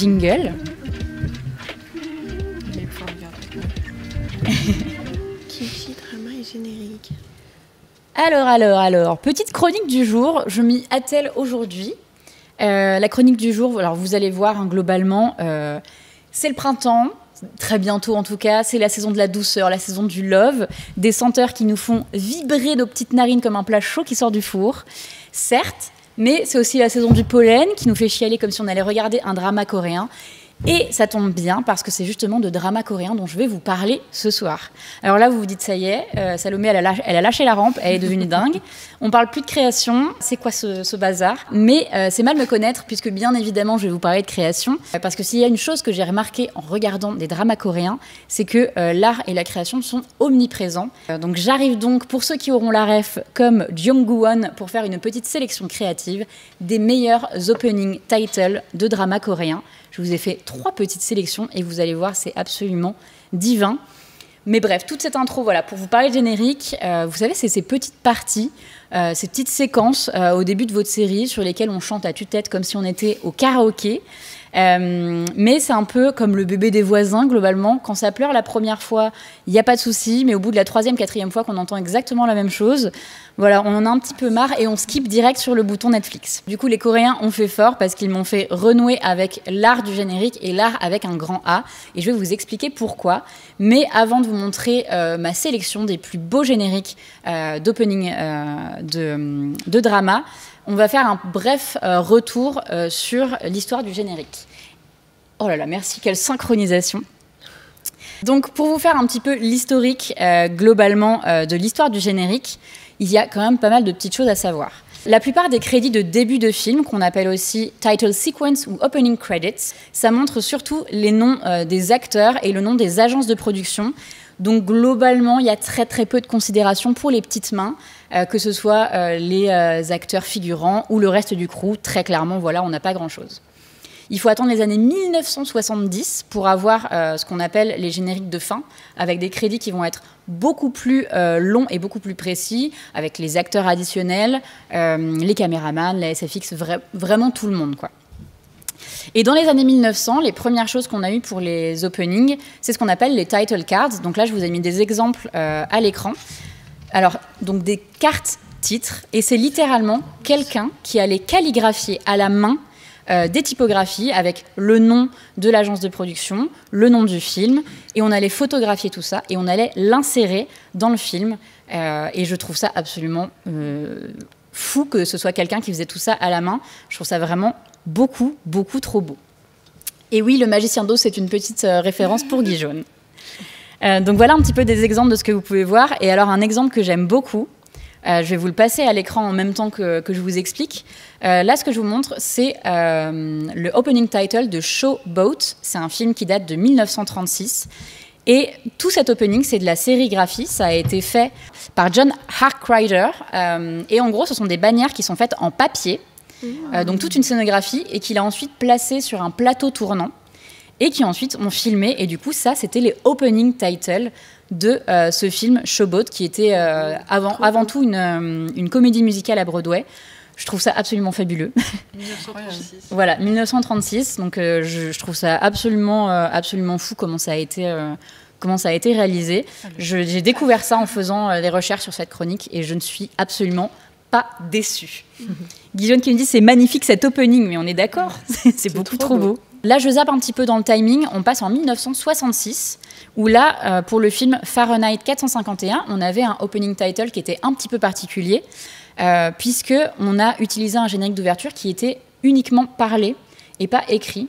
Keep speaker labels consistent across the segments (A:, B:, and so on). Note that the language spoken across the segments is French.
A: jingle.
B: Kimchi, drama et générique.
A: Alors, petite chronique du jour, je m'y attelle aujourd'hui. La chronique du jour, alors vous allez voir, hein, globalement, c'est le printemps, très bientôt en tout cas, c'est la saison de la douceur, la saison du love, des senteurs qui nous font vibrer nos petites narines comme un plat chaud qui sort du four, certes, mais c'est aussi la saison du pollen qui nous fait chialer comme si on allait regarder un drama coréen. Et ça tombe bien parce que c'est justement de drama coréen dont je vais vous parler ce soir. Alors là, vous vous dites, ça y est, Salomé, elle a lâché la rampe, elle est devenue dingue. On parle plus de création, c'est quoi ce bazar? Mais c'est mal me connaître puisque bien évidemment, je vais vous parler de création. Parce que s'il y a une chose que j'ai remarquée en regardant des dramas coréens, c'est que l'art et la création sont omniprésents. Donc j'arrive donc, pour ceux qui auront la ref, comme Jung-Won, pour faire une petite sélection créative des meilleurs opening titles de dramas coréens. Je vous ai fait 3 petites sélections et vous allez voir, c'est absolument divin. Mais bref, toute cette intro, voilà, pour vous parler de générique, vous savez, c'est ces petites parties, ces petites séquences au début de votre série sur lesquelles on chante à tue-tête comme si on était au karaoké. Mais c'est un peu comme le bébé des voisins, globalement. Quand ça pleure la première fois, il n'y a pas de souci, mais au bout de la 3e, 4e fois qu'on entend exactement la même chose, voilà, on en a un petit peu marre et on skip direct sur le bouton Netflix. Du coup, les Coréens ont fait fort parce qu'ils m'ont fait renouer avec l'art du générique et l'art avec un grand A. Et je vais vous expliquer pourquoi. Mais avant de vous montrer ma sélection des plus beaux génériques d'opening de drama, on va faire un bref retour sur l'histoire du générique. Oh là là, merci, quelle synchronisation. Donc, pour vous faire un petit peu l'historique globalement de l'histoire du générique, il y a quand même pas mal de petites choses à savoir. La plupart des crédits de début de film, qu'on appelle aussi title sequence ou opening credits, ça montre surtout les noms des acteurs et le nom des agences de production. Donc globalement, il y a très très peu de considération pour les petites mains, que ce soit les acteurs figurants ou le reste du crew. Très clairement, voilà, on n'a pas grand-chose. Il faut attendre les années 1970 pour avoir ce qu'on appelle les génériques de fin, avec des crédits qui vont être beaucoup plus longs et beaucoup plus précis, avec les acteurs additionnels, les caméramans, la SFX, vraiment tout le monde, quoi. Et dans les années 1900, les premières choses qu'on a eues pour les openings, c'est ce qu'on appelle les title cards. Donc là, je vous ai mis des exemples à l'écran. Alors, donc des cartes titres, et c'est littéralement quelqu'un qui allait calligraphier à la main des typographies avec le nom de l'agence de production, le nom du film, et on allait photographier tout ça et on allait l'insérer dans le film. Et je trouve ça absolument fou que ce soit quelqu'un qui faisait tout ça à la main. Je trouve ça vraiment beaucoup, beaucoup trop beau. Et oui, le magicien d'Oz, c'est une petite référence pour Guy Jaune. Donc voilà un petit peu des exemples de ce que vous pouvez voir. Et alors un exemple que j'aime beaucoup, je vais vous le passer à l'écran en même temps que je vous explique. Là, ce que je vous montre, c'est le opening title de Showboat. C'est un film qui date de 1936. Et tout cet opening, c'est de la sérigraphie. Ça a été fait par John Harkrider. Et en gros, ce sont des bannières qui sont faites en papier. Donc toute une scénographie, et qu'il a ensuite placé sur un plateau tournant. Et qui ensuite ont filmé. Et du coup, ça, c'était les opening titles de ce film Showboat, qui était avant tout une comédie musicale à Broadway. Je trouve ça absolument fabuleux.
B: 1936.
A: Voilà, 1936. Donc je trouve ça absolument fou comment ça a été réalisé. J'ai découvert ça en faisant des recherches sur cette chronique et je ne suis absolument pas déçue. Guillaume qui me dit c'est magnifique cet opening, mais on est d'accord, c'est beaucoup trop beau. Là, je zappe un petit peu dans le timing. On passe en 1966, où là, pour le film Fahrenheit 451, on avait un opening title qui était un petit peu particulier, puisqu'on a utilisé un générique d'ouverture qui était uniquement parlé et pas écrit.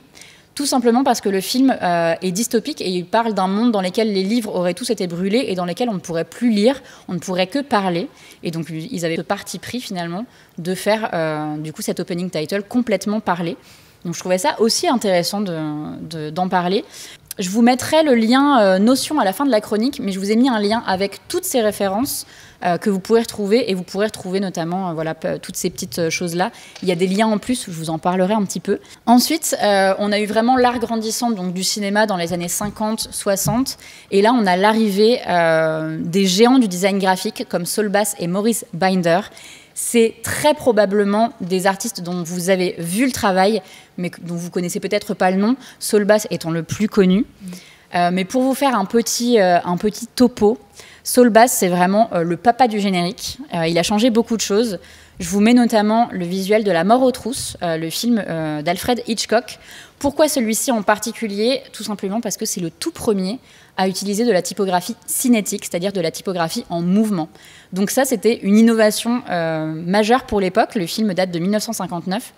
A: Tout simplement parce que le film est dystopique et il parle d'un monde dans lequel les livres auraient tous été brûlés et dans lequel on ne pourrait plus lire, on ne pourrait que parler. Et donc, ils avaient le parti pris, finalement, de faire, du coup, cet opening title complètement parlé. Donc je trouvais ça aussi intéressant d'en parler. Je vous mettrai le lien Notion à la fin de la chronique, mais je vous ai mis un lien avec toutes ces références que vous pourrez retrouver, et vous pourrez retrouver notamment voilà, toutes ces petites choses-là. Il y a des liens en plus, je vous en parlerai un petit peu. Ensuite, on a eu vraiment l'art grandissant donc, du cinéma dans les années 50, 60, et là on a l'arrivée des géants du design graphique comme Saul Bass et Maurice Binder. C'est très probablement des artistes dont vous avez vu le travail, mais dont vous connaissez peut-être pas le nom, Saul Bass étant le plus connu. Mais pour vous faire un petit topo, Saul Bass, c'est vraiment le papa du générique. Il a changé beaucoup de choses. Je vous mets notamment le visuel de La mort aux trousses, le film d'Alfred Hitchcock. Pourquoi celui-ci en particulier? Tout simplement parce que c'est le tout premier à utiliser de la typographie cinétique, c'est-à-dire de la typographie en mouvement. Donc ça, c'était une innovation majeure pour l'époque. Le film date de 1959.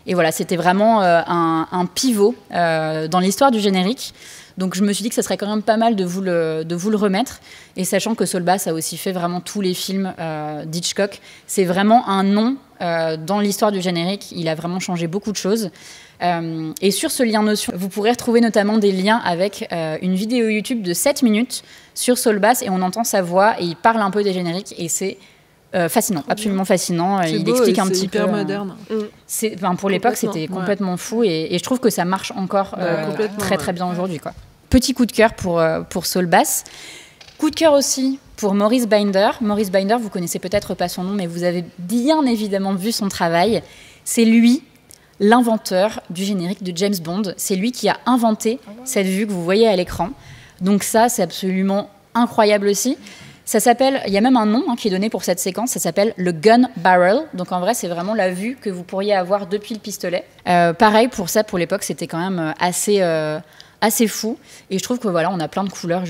A: Et voilà, c'était vraiment un pivot dans l'histoire du générique. Donc je me suis dit que ça serait quand même pas mal de vous le remettre. Et sachant que Saul Bass a aussi fait vraiment tous les films d'Hitchcock, c'est vraiment un nom dans l'histoire du générique. Il a vraiment changé beaucoup de choses. Et sur ce lien Notion, vous pourrez retrouver notamment des liens avec une vidéo YouTube de 7 minutes sur Saul Bass, et on entend sa voix et il parle un peu des génériques, et c'est fascinant, absolument fascinant. Il explique un petit peu.
C: C'est hyper moderne.
A: Pour l'époque, c'était complètement fou, et je trouve que ça marche encore très très bien aujourd'hui, quoi. Petit coup de cœur pour Saul Bass. Coup de cœur aussi pour Maurice Binder. Maurice Binder, vous connaissez peut-être pas son nom, mais vous avez bien évidemment vu son travail. C'est lui, l'inventeur du générique de James Bond. C'est lui qui a inventé cette vue que vous voyez à l'écran. Donc ça, c'est absolument incroyable aussi. Ça s'appelle, il y a même un nom qui est donné pour cette séquence, ça s'appelle le gun barrel. Donc en vrai, c'est vraiment la vue que vous pourriez avoir depuis le pistolet. Pareil, pour ça, pour l'époque, c'était quand même assez fou. Et je trouve que voilà, on a plein de couleurs.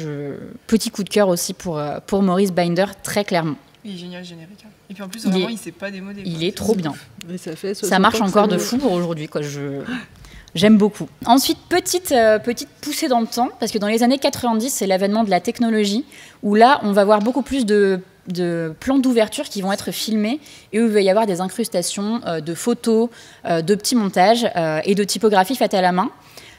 A: Petit coup de cœur aussi pour Maurice Binder, très clairement.
D: Il est génial, générique. Et puis en plus, vraiment, il s'est pas démodé.
A: Il est trop bien.
C: Mais
A: ça marche encore de fou pour aujourd'hui, quoi. J'aime beaucoup. Ensuite, petite poussée dans le temps, parce que dans les années 90, c'est l'avènement de la technologie, où là, on va voir beaucoup plus de plans d'ouverture qui vont être filmés, et où il va y avoir des incrustations de photos, de petits montages et de typographie faite à la main.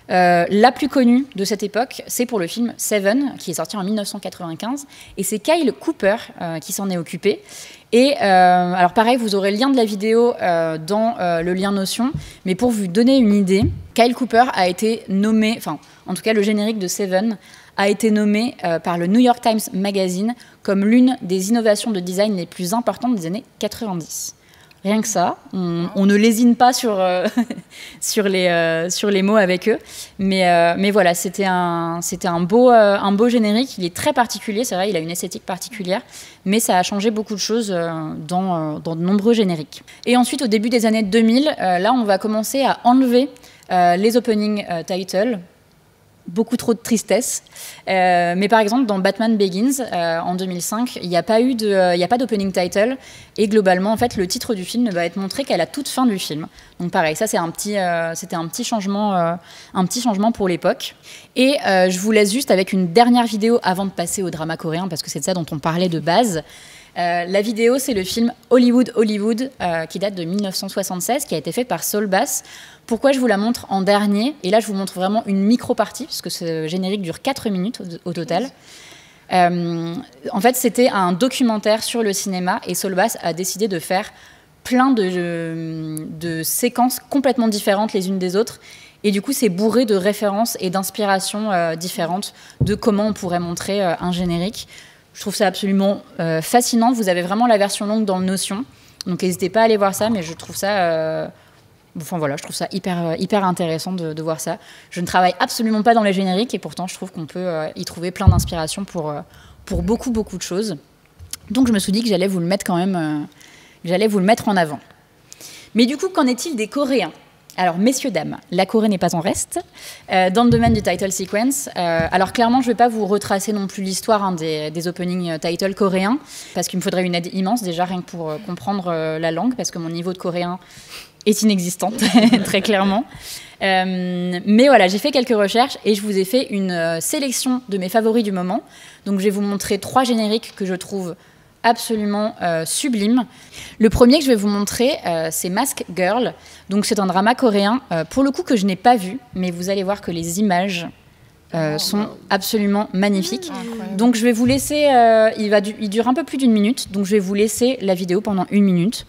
A: La plus connue de cette époque, c'est pour le film Seven, qui est sorti en 1995, et c'est Kyle Cooper qui s'en est occupé. Et alors pareil, vous aurez le lien de la vidéo dans le lien Notion, mais pour vous donner une idée, Kyle Cooper a été nommé, enfin en tout cas le générique de Seven a été nommé par le New York Times Magazine comme l'une des innovations de design les plus importantes des années 90. Rien que ça, on ne lésine pas sur les mots avec eux. Mais voilà, c'était un beau générique. Il est très particulier, c'est vrai, il a une esthétique particulière, mais ça a changé beaucoup de choses dans de nombreux génériques. Et ensuite, au début des années 2000, là, on va commencer à enlever les opening titles. Beaucoup trop de tristesse. Mais par exemple, dans Batman Begins, en 2005, il n'y a pas d'opening title. Et globalement, en fait, le titre du film ne va être montré qu'à la toute fin du film. Donc pareil, ça, c'était un petit changement pour l'époque. Et je vous laisse juste avec une dernière vidéo avant de passer au drama coréen, parce que c'est de ça dont on parlait de base. La vidéo, c'est le film Hollywood, qui date de 1976, qui a été fait par Saul Bass. Pourquoi je vous la montre en dernier? Et là, je vous montre vraiment une micro-partie, puisque ce générique dure 4 minutes au total. En fait, c'était un documentaire sur le cinéma, et Saul Bass a décidé de faire plein de séquences complètement différentes les unes des autres. Et du coup, c'est bourré de références et d'inspirations différentes de comment on pourrait montrer un générique. Je trouve ça absolument fascinant. Vous avez vraiment la version longue dans le Notion. Donc, n'hésitez pas à aller voir ça, mais je trouve ça... Enfin voilà, je trouve ça hyper intéressant de voir ça. Je ne travaille absolument pas dans les génériques, et pourtant je trouve qu'on peut y trouver plein d'inspiration pour beaucoup de choses. Donc je me suis dit que j'allais vous le mettre quand même, j'allais vous le mettre en avant. Mais du coup, qu'en est-il des Coréens? Alors, messieurs, dames, la Corée n'est pas en reste dans le domaine du title sequence. Alors, clairement, je ne vais pas vous retracer non plus l'histoire des opening titles coréens, parce qu'il me faudrait une aide immense, déjà, rien que pour comprendre la langue, parce que mon niveau de coréen est inexistant, très clairement. Mais voilà, j'ai fait quelques recherches et je vous ai fait une sélection de mes favoris du moment. Donc, je vais vous montrer 3 génériques que je trouve absolument sublime. Le premier que je vais vous montrer, c'est Mask Girl. Donc c'est un drama coréen, pour le coup que je n'ai pas vu, mais vous allez voir que les images sont absolument magnifiques. Donc je vais vous laisser, il dure un peu plus d'1 minute, donc je vais vous laisser la vidéo pendant 1 minute.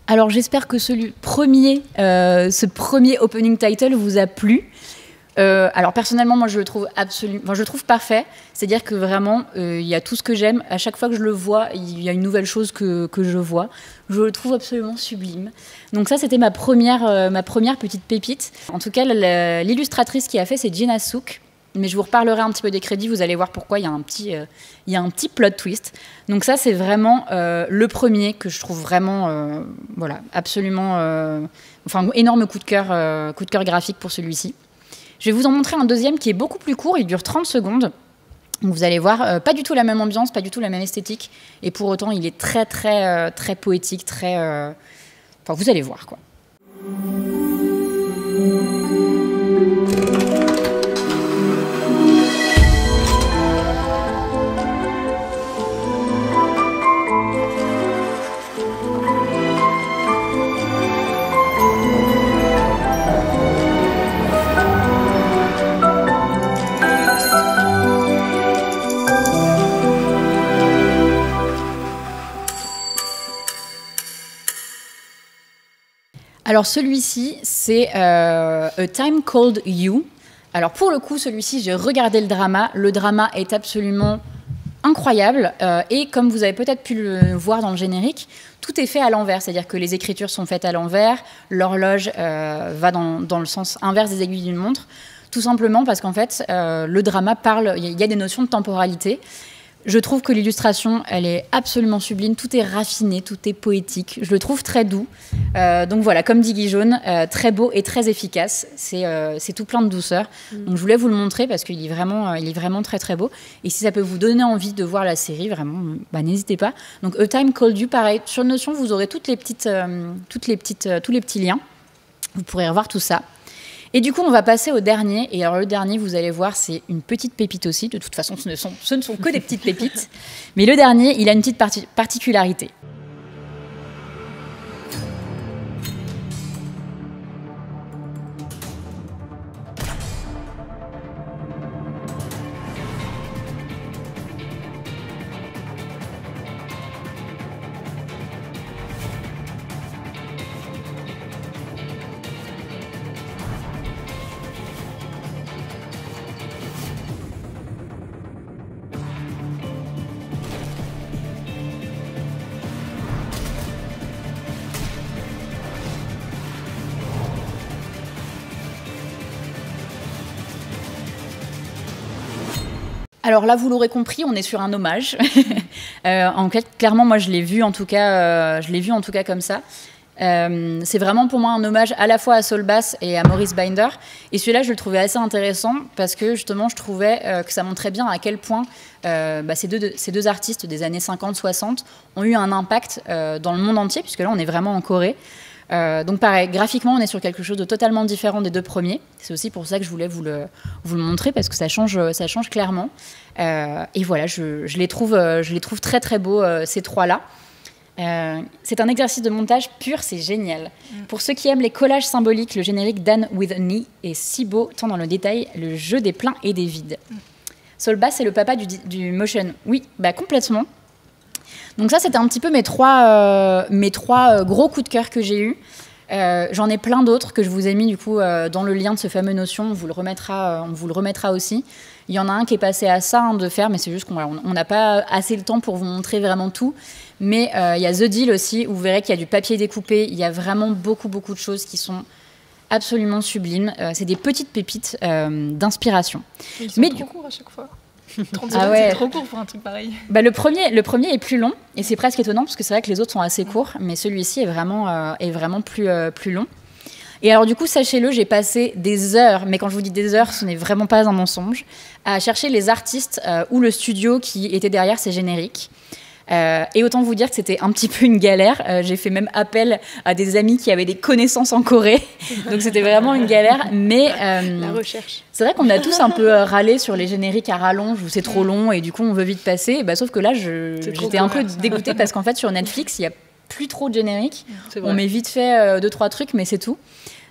A: Alors j'espère que ce premier opening title vous a plu. Alors personnellement, moi je le trouve je le trouve parfait. C'est-à-dire que vraiment, il y a tout ce que j'aime. À chaque fois que je le vois, il y a une nouvelle chose que je vois. Je le trouve absolument sublime. Donc ça, c'était ma première petite pépite. En tout cas, l'illustratrice qui a fait, c'est Gina Sook. Mais je vous reparlerai un petit peu des crédits. Vous allez voir pourquoi il y a un petit plot twist. Donc ça, c'est vraiment le premier que je trouve vraiment, absolument, énorme coup de cœur graphique pour celui-ci. Je vais vous en montrer un deuxième qui est beaucoup plus court, il dure 30 secondes. Donc vous allez voir, pas du tout la même ambiance, pas du tout la même esthétique, et pour autant il est très très très poétique, vous allez voir quoi. Alors celui-ci, c'est A Time Called You. Alors pour le coup, celui-ci, j'ai regardé le drama. Le drama est absolument incroyable. Et comme vous avez peut-être pu le voir dans le générique, tout est fait à l'envers. C'est-à-dire que les écritures sont faites à l'envers. L'horloge va dans le sens inverse des aiguilles d'une montre. Tout simplement parce qu'en fait, le drama parle... Il y a des notions de temporalité. Je trouve que l'illustration, elle est absolument sublime. Tout est raffiné, tout est poétique. Je le trouve très doux. Donc voilà, comme dit Guy Jaune, très beau et très efficace. C'est tout plein de douceur. Donc je voulais vous le montrer parce qu'il est vraiment très très beau. Et si ça peut vous donner envie de voir la série, vraiment, n'hésitez pas. Donc A Time Called You, pareil. Sur Notion, vous aurez tous les petits liens. Vous pourrez revoir tout ça. Et du coup, on va passer au dernier. Et alors, le dernier, vous allez voir, c'est une petite pépite aussi. De toute façon, ce ne sont que des petites pépites. Mais le dernier, il a une petite particularité. Alors là, vous l'aurez compris, on est sur un hommage. En fait, clairement, moi, je l'ai vu en tout cas comme ça. C'est vraiment pour moi un hommage à la fois à Saul Bass et à Maurice Binder. Et celui-là, je le trouvais assez intéressant parce que justement, je trouvais que ça montrait bien à quel point ces deux artistes des années 50-60 ont eu un impact dans le monde entier, puisque là, on est vraiment en Corée. Donc pareil, graphiquement, on est sur quelque chose de totalement différent des deux premiers. C'est aussi pour ça que je voulais vous le montrer, parce que ça change clairement. Et voilà, je les trouve très très beaux, ces trois-là. C'est un exercice de montage pur, c'est génial. Pour ceux qui aiment les collages symboliques, le générique Dan with a Knee est si beau, tant dans le détail, le jeu des pleins et des vides. Saul Bass, c'est le papa du motion. Oui, complètement. Donc ça, c'était un petit peu mes trois gros coups de cœur que j'ai eus. J'en ai plein d'autres que je vous ai mis du coup dans le lien de ce fameux Notion. On vous le remettra aussi. Il y en a un qui est passé à ça de faire, mais c'est juste qu'on n'a pas assez le temps pour vous montrer vraiment tout. Mais il y a The Deal aussi, où vous verrez qu'il y a du papier découpé. Il y a vraiment beaucoup de choses qui sont absolument sublimes. C'est des petites pépites d'inspiration.
D: Ils sont trop courts à chaque fois. 30 secondes, c'est trop court pour un truc pareil.
A: Le premier est plus long, et c'est presque étonnant, parce que c'est vrai que les autres sont assez courts, mais celui-ci est vraiment plus long. Et alors du coup, sachez-le, j'ai passé des heures, mais quand je vous dis des heures, ce n'est vraiment pas un mensonge, à chercher les artistes ou le studio qui était derrière ces génériques. Et autant vous dire que c'était un petit peu une galère. J'ai fait même appel à des amis qui avaient des connaissances en Corée, donc c'était vraiment une galère. Mais
B: la recherche.
A: C'est vrai qu'on a tous un peu râlé sur les génériques à rallonge où c'est trop long et du coup on veut vite passer. Sauf que là, j'étais un peu dégoûtée parce qu'en fait sur Netflix, il n'y a plus trop de génériques. On met vite fait 2-3 trucs, mais c'est tout.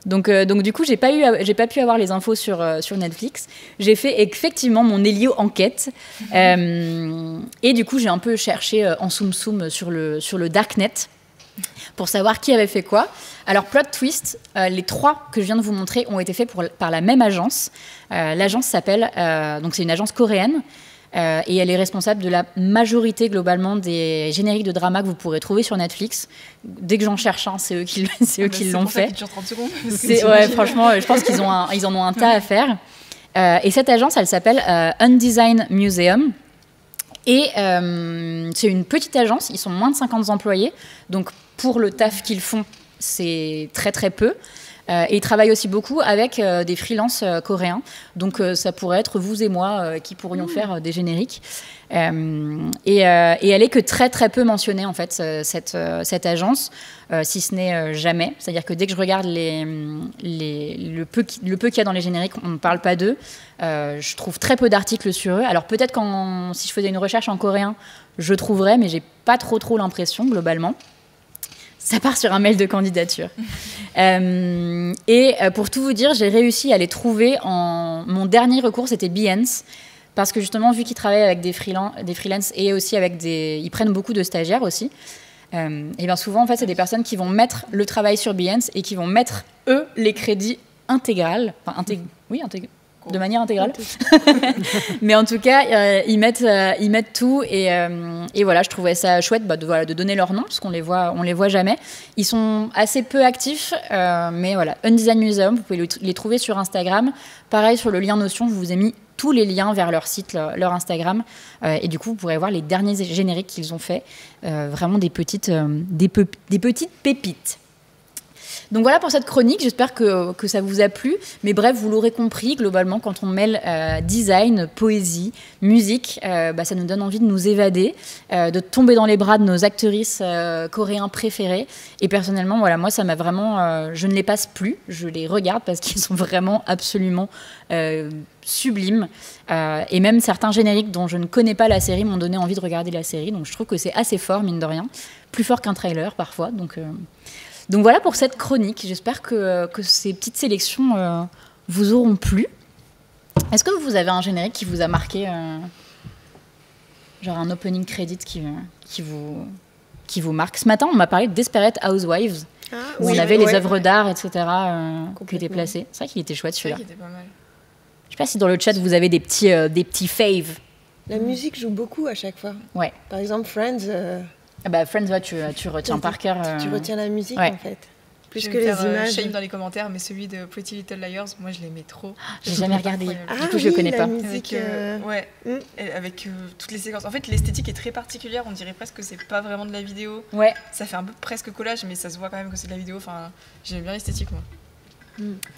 A: Donc du coup, j'ai pas pu avoir les infos sur Netflix. J'ai fait effectivement mon Elio enquête. Et du coup, j'ai un peu cherché en soum sur le Darknet. pour savoir qui avait fait quoi. Alors, plot twist, les 3 que je viens de vous montrer ont été faits par la même agence. L'agence s'appelle... donc, c'est une agence coréenne. Et elle est responsable de la majorité, globalement, des génériques de drama que vous pourrez trouver sur Netflix. Dès que j'en cherche un, c'est eux qui l'ont fait.
B: C'est pour ça qu'il dure 30 secondes.
A: Ouais, franchement, je pense qu'ils en ont un tas à faire. Et cette agence, elle s'appelle Undesign Museum. Et c'est une petite agence, ils sont moins de 50 employés. Donc, pour le taf qu'ils font, c'est très, très peu. Et ils travaillent aussi beaucoup avec des freelances coréens. Donc, ça pourrait être vous et moi qui pourrions faire des génériques. Et elle est que très, très peu mentionnée, en fait, cette agence, si ce n'est jamais. C'est-à-dire que dès que je regarde le peu qu'il y a dans les génériques, on ne parle pas d'eux. Je trouve très peu d'articles sur eux. Alors, peut-être si je faisais une recherche en coréen, je trouverais, mais j'ai pas trop l'impression, globalement. Ça part sur un mail de candidature. Et pour tout vous dire, j'ai réussi à les trouver mon dernier recours, c'était Behance. Parce que justement, vu qu'ils travaillent avec des freelances et aussi ils prennent beaucoup de stagiaires aussi, et bien souvent, en fait, c'est des personnes qui vont mettre le travail sur Behance et qui vont mettre, eux, les crédits intégral. Enfin, de manière intégrale. Mais en tout cas, ils mettent tout. Et voilà, je trouvais ça chouette de donner leur nom, parce qu'on les voit jamais. Ils sont assez peu actifs, mais voilà. Undesign Museum, vous pouvez les trouver sur Instagram. Pareil, sur le lien Notion, je vous ai mis tous les liens vers leur site, leur Instagram. Et du coup, vous pourrez voir les derniers génériques qu'ils ont faits. Vraiment des petites pépites. Donc voilà pour cette chronique, j'espère que ça vous a plu. Mais bref, vous l'aurez compris, globalement, quand on mêle design, poésie, musique, ça nous donne envie de nous évader, de tomber dans les bras de nos actrices coréens préférés. Et personnellement, voilà, moi, ça m'a vraiment... je ne les passe plus, je les regarde parce qu'ils sont vraiment absolument sublimes. Et même certains génériques dont je ne connais pas la série m'ont donné envie de regarder la série. Donc je trouve que c'est assez fort, mine de rien. Plus fort qu'un trailer, parfois. Donc voilà pour cette chronique. J'espère que ces petites sélections vous auront plu. Est-ce que vous avez un générique qui vous a marqué, genre un opening credit qui vous marque? Ce matin, on m'a parlé de Desperate Housewives, où on avait les œuvres d'art, etc., qui étaient placées. C'est vrai qu'il était chouette, celui-là.
B: C'est vrai qu'il était pas mal.
A: Je sais pas si dans le chat, vous avez des petits faves.
C: La musique joue beaucoup à chaque fois.
A: Ouais.
C: Par exemple, Friends...
A: Friends, ouais, tu retiens par cœur.
C: Tu retiens la musique,
A: ouais.
C: En fait. Plus
B: je
C: que
B: vais
C: les
B: faire,
C: images.
B: Shame dans les commentaires, mais celui de Pretty Little Liars, moi je l'aimais trop.
A: J'ai jamais regardé. Du coup, je
C: oui,
A: le connais
C: la
A: pas.
C: Musique,
B: avec toutes les séquences. En fait, l'esthétique est très particulière. On dirait presque que c'est pas vraiment de la vidéo.
A: Ouais.
B: Ça fait un peu presque collage, mais ça se voit quand même que c'est de la vidéo. Enfin, j'aime bien l'esthétique, moi.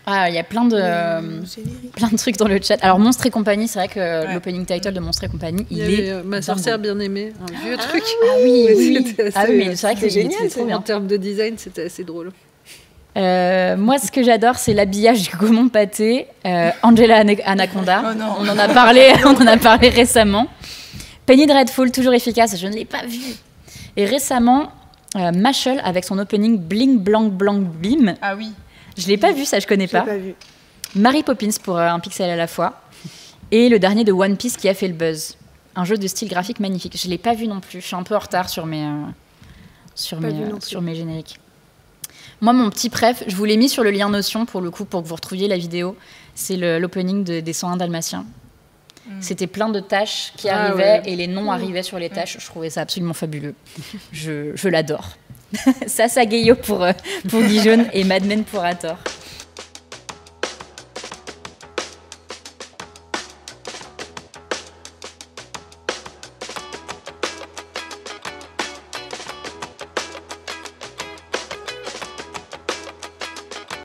A: Ah, il y a plein de trucs dans le chat. Alors, Monstres et compagnie, c'est vrai que l'opening title de Monstres et compagnie, il est
D: Ma sorcière bien aimée, un vieux truc.
A: Ah oui, oui. Mais c'est vrai que
C: c'est génial.
A: trop bien.
D: En termes de design, c'était assez drôle.
A: Moi, ce que j'adore, c'est l'habillage du Gaumont Pâté, Angela Anaconda.
B: Oh non.
A: On en a parlé récemment. Penny Dreadful, toujours efficace. Je ne l'ai pas vu. Et récemment, Mashal avec son opening Bling Blanc Blanc Bim.
B: Ah oui.
A: Je l'ai pas vu, ça je connais pas.
C: Pas vu.
A: Mary Poppins pour un pixel à la fois. Et le dernier de One Piece qui a fait le buzz. Un jeu de style graphique magnifique. Je l'ai pas vu non plus. Je suis un peu en retard sur mes génériques. Moi, mon petit préf, je vous l'ai mis sur le lien Notion pour le coup, pour que vous retrouviez la vidéo. C'est l'opening des 101 Dalmatiens. C'était plein de tâches qui arrivaient et les noms arrivaient sur les tâches. Je trouvais ça absolument fabuleux. Je l'adore. Sasa Gayo pour Guy Jaune et Mad Men pour Hathor.